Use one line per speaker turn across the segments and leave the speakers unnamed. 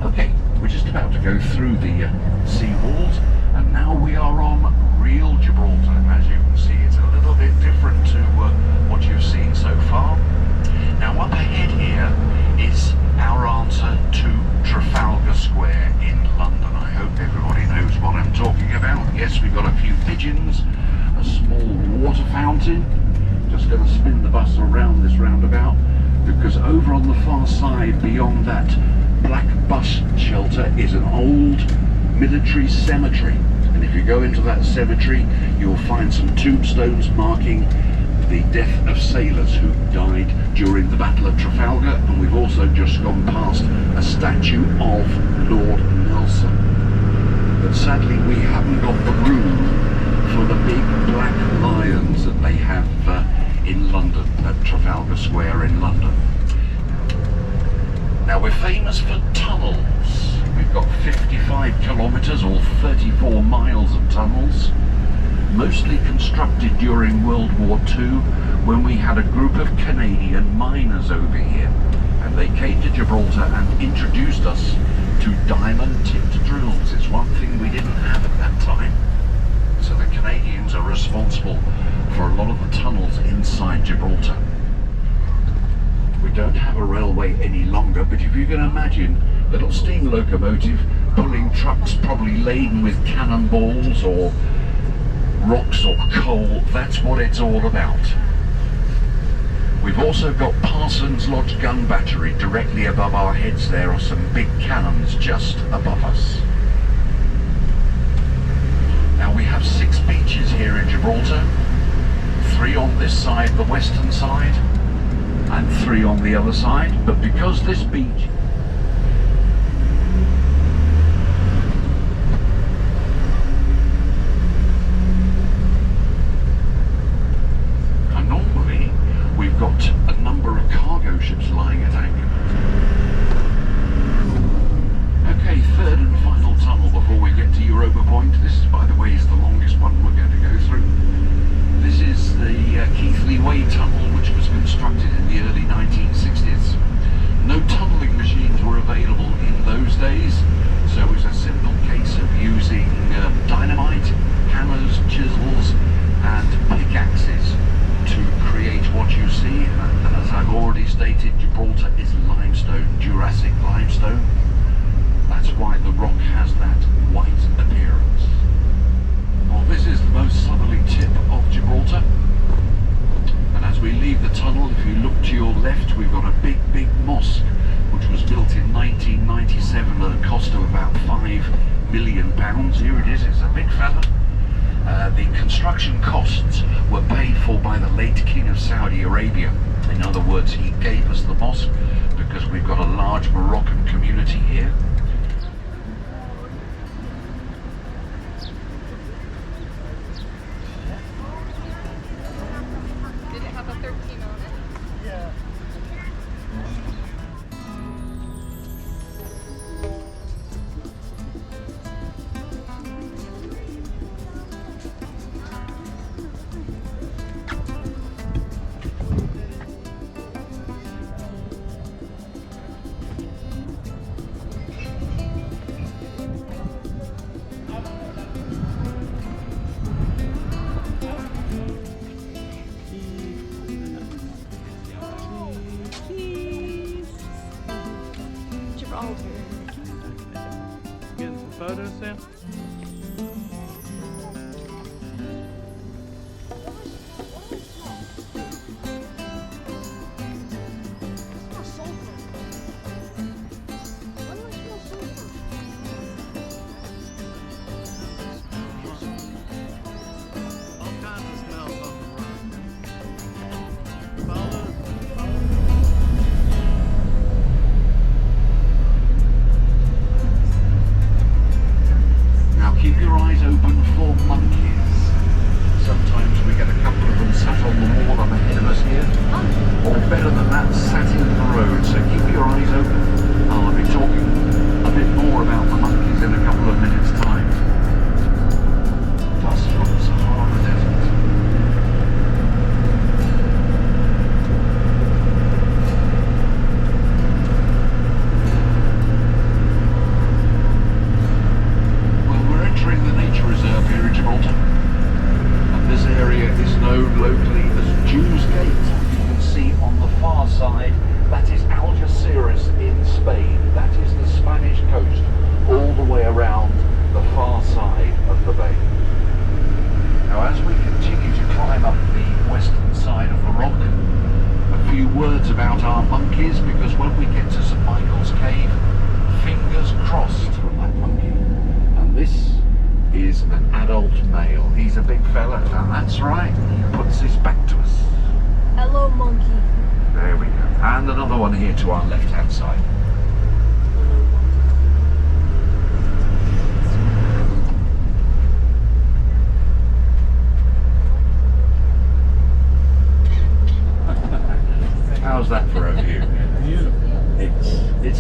Okay, we're just about to go through the sea walls, and now we are on real Gibraltar. As you can see, it's a little bit different to what you've seen so far. Now up ahead here is our answer to Trafalgar Square in London. I hope everybody knows what I'm talking about. Yes, we've got a few pigeons, a small water fountain. Just going to spin the bus around this roundabout, because over on the far side beyond that black bus shelter is an old military cemetery, and if you go into that cemetery you'll find some tombstones marking the death of sailors who died during the Battle of Trafalgar, and we've also just gone past a statue of Lord Nelson. But sadly we haven't got the room for the big black lions that they have in London, at Trafalgar Square in London. Now we're famous for tunnels. We've got 55 kilometres or 34 miles of tunnels, mostly constructed during World War II when we had a group of Canadian miners over here, and they came to Gibraltar and introduced us to diamond-tipped drills. It's one thing we didn't have at that time. So the Canadians are responsible for a lot of the tunnels inside Gibraltar. We don't have a railway any longer, but if you can imagine a little steam locomotive pulling trucks probably laden with cannonballs or rocks or coal, that's what it's all about. We've also got Parsons Lodge gun battery directly above our heads. There are some big cannons just above us. Now we have 6 beaches here in Gibraltar, 3 on this side, the western side, and 3 on the other side. But because this beach and normally we've got a number of cargo ships lying at anchor. Okay, third and final tunnel before we get to Europa Point. This, by the way, is the longest one we're going to go through. This is the Keighley Way Tunnel, which was constructed in the early 1960s. No tunnelling machines were available in those days, so it was a simple case of using dynamite, hammers, chisels and pickaxes to create what you see. And as I've already stated, Gibraltar is limestone, Jurassic limestone. That's why the rock has that white appearance. Well, this is the most southerly tip of Gibraltar, and as we leave the tunnel, if you look to your left, we've got a big mosque which was built in 1997 at a cost of about £5 million. Here it is, it's a big fella. The construction costs were paid for by the late King of Saudi Arabia. In other words, he gave us the mosque because we've got a large Moroccan community here.
Getting some photos there.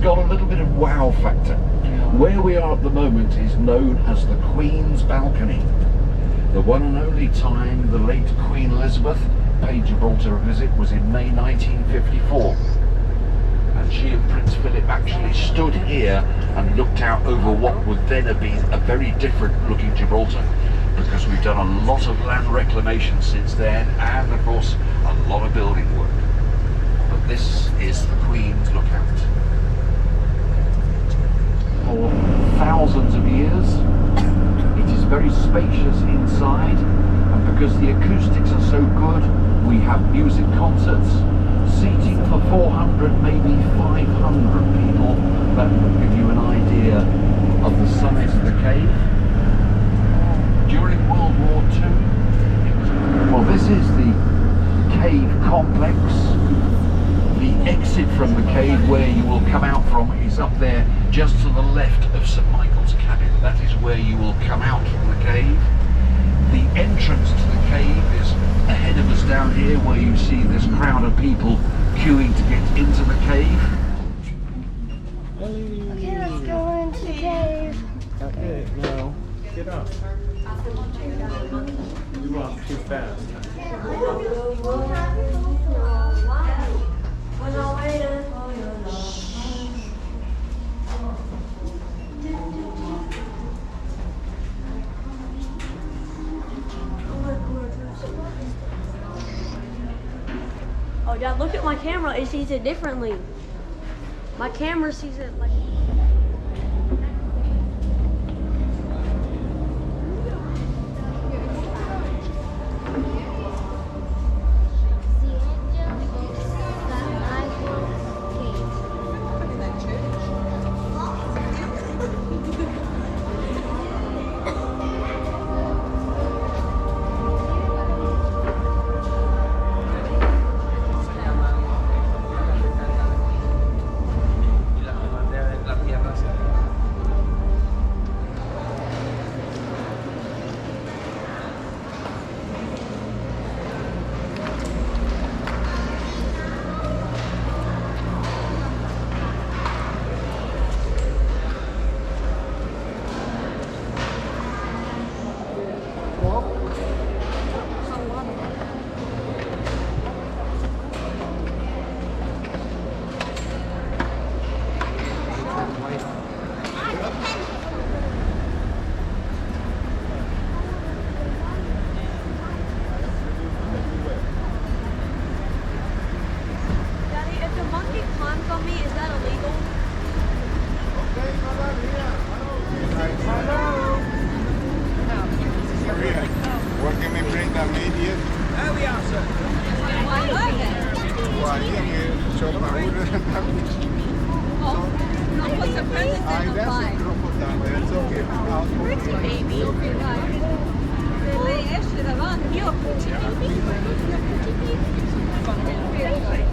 got a little bit of wow factor. Where we are at the moment is known as the Queen's Balcony. The one and only time the late Queen Elizabeth paid Gibraltar a visit was in May 1954. And she and Prince Philip actually stood here and looked out over what would then have been a very different looking Gibraltar, because we've done a lot of land reclamation since then, and of course a lot of building work. But this is the Queen's Lookout. For thousands of years, it is very spacious inside, and because the acoustics are so good, we have music concerts, seating for 400, maybe 500 people. That will give you an idea of the size of the cave. During World War II, well, this is the cave complex. The exit from the cave where you will come out from is up there just to the left of St Michael's cabin. That is where you will come out from the cave. The entrance to the cave is ahead of us down here, where you see this crowd of people queuing to get into the cave.
Okay, let's go into the cave.
Okay, no. Get up. You walk too fast.
Oh, Dad, look at my camera. It sees it differently. My camera sees it like...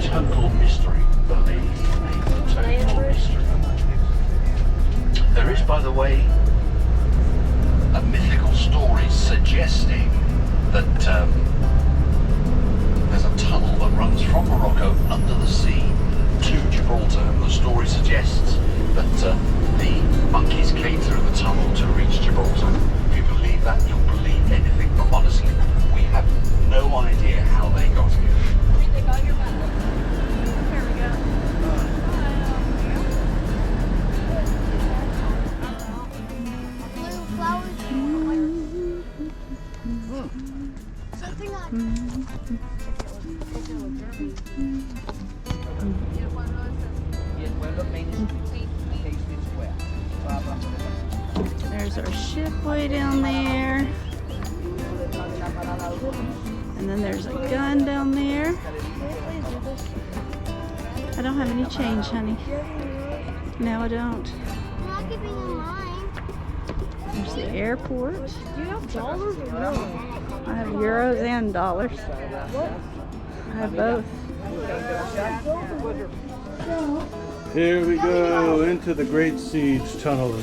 Total mystery, believe me, total mystery. There is, by the way, a mythical story suggesting that there's a tunnel that runs from Morocco under the sea to Gibraltar, and the story suggests that the monkeys came through the tunnel to reach Gibraltar. If you believe that, you'll believe anything, but honestly, we have no idea how they got here.
There's our ship way down there. And then there's a gun down there. I don't have any change, honey. No, I don't.
I'm not giving you mine.
There's the airport.
Do you have dollars or no?
I have euros and dollars. I have both.
Here we go into the Great Siege Tunnel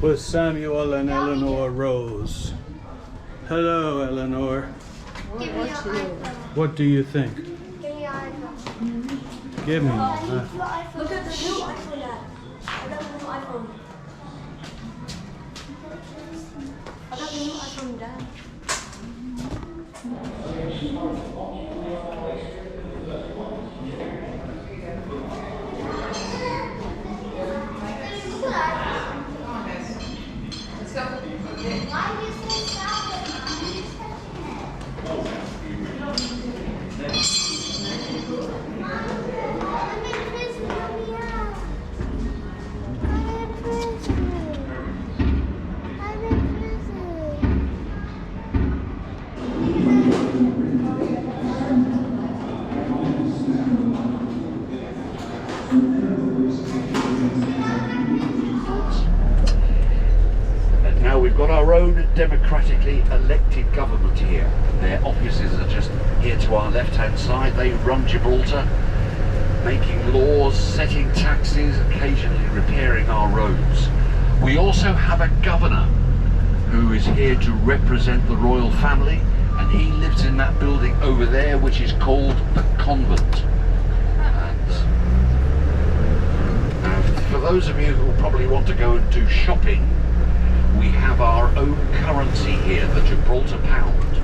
with Samuel and Eleanor Rose. Hello, Eleanor.
Give me your iPhone.
What do you think?
Give me your iPhone.
Give me.
Look at the new iPhone app. I got the new iPhone. I got the new iPhone, Dad.
Now we've got our own democratically elected government here. Their offices are just here to our left-hand side. They run Gibraltar, making laws, setting taxes, occasionally repairing our roads. We also have a governor who is here to represent the royal family, and he lives in that building over there, which is called the convent. And for those of you who probably want to go and do shopping, we have our own currency here, the Gibraltar pound,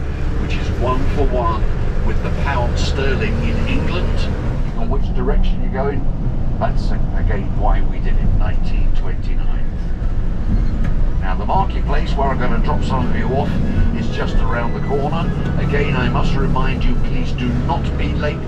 which is 1 for 1 with the pound sterling in England. On which direction you're going, that's again why we did it, 1929. Now the marketplace, where I'm going to drop some of you off, is just around the corner. Again, I must remind you, please do not be late.